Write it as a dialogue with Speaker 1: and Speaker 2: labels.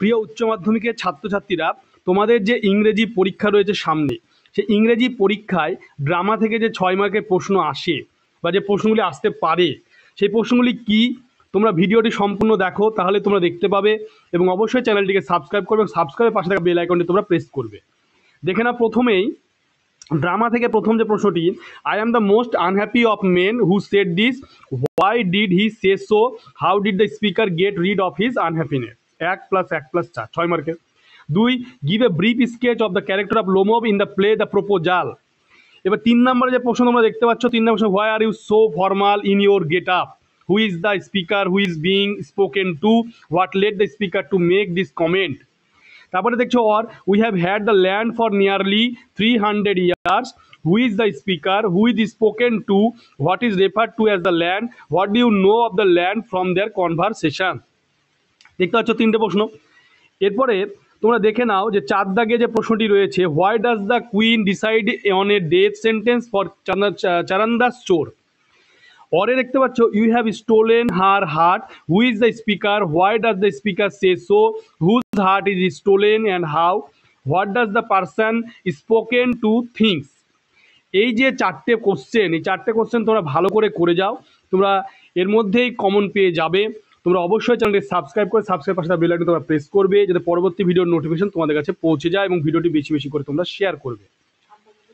Speaker 1: প্রিয় উচ্চ মাধ্যমিকের ছাত্রছাত্রীরা, তোমাদের যে ইংরেজি পরীক্ষা রয়েছে সামনে, সেই ইংরেজি পরীক্ষায় ড্রামা থেকে যে 6 মার্কের প্রশ্ন আসে বা যে প্রশ্নগুলি আসতে পারে, সেই প্রশ্নগুলি কি, তোমরা ভিডিওটি সম্পূর্ণ দেখো, তাহলে তোমরা দেখতে পাবে। এবং অবশ্যই চ্যানেলটিকে সাবস্ক্রাইব করবে, সাবস্ক্রাইবের পাশে থাকা বেল আইকনটি তোমরা প্রেস করবে। দেখে না, প্রথমেই ড্রামা থেকে প্রথম যে প্রশ্নটি, I am the most unhappy of men who said this, why did he say so, how did the speaker get rid of his unhappiness. 1+1+4, 6 মার্কের। 2, give a brief sketch of the character of Lomov in the play the proposal. এবার 3 নম্বরে যে প্রশ্ন তোমরা দেখতে পাচ্ছ, 3 number, why are you so formal in your get up, who is the speaker, who is being spoken to, what led the speaker to make this comment. তারপরে দেখছো, or we have had the land for nearly 300 years, who is the speaker, who is spoken to, what is referred to as the land, what do you know of the land from their conversation. দেখতে পাচ্ছ 3টে প্রশ্ন। এরপরে তোমরা দেখে নাও যে 4 দাগে যে প্রশ্নটি রয়েছে, why does the queen decide on a death sentence for Charandas Chor. অরে দেখতে পাচ্ছ, you have stolen her heart, who is the speaker, why does the speaker say so, whose heart is stolen and how, what does the person spoken to things. এই যে 4টে question, এই 4টে question তোমরা ভালো করে যাও, তোমরা এর মধ্যেই কমন পেয়ে যাবে। তোমরা অবশ্যই চ্যানেলটি সাবস্ক্রাইব করে সাবস্ক্রাইব পাশে বেল আইকন তোমরা প্রেস করবে, যাতে পরবর্তী ভিডিওর নোটিফিকেশন তোমাদের কাছে পৌঁছে যায়, এবং ভিডিওটি বেশি করে তোমরা শেয়ার করবে।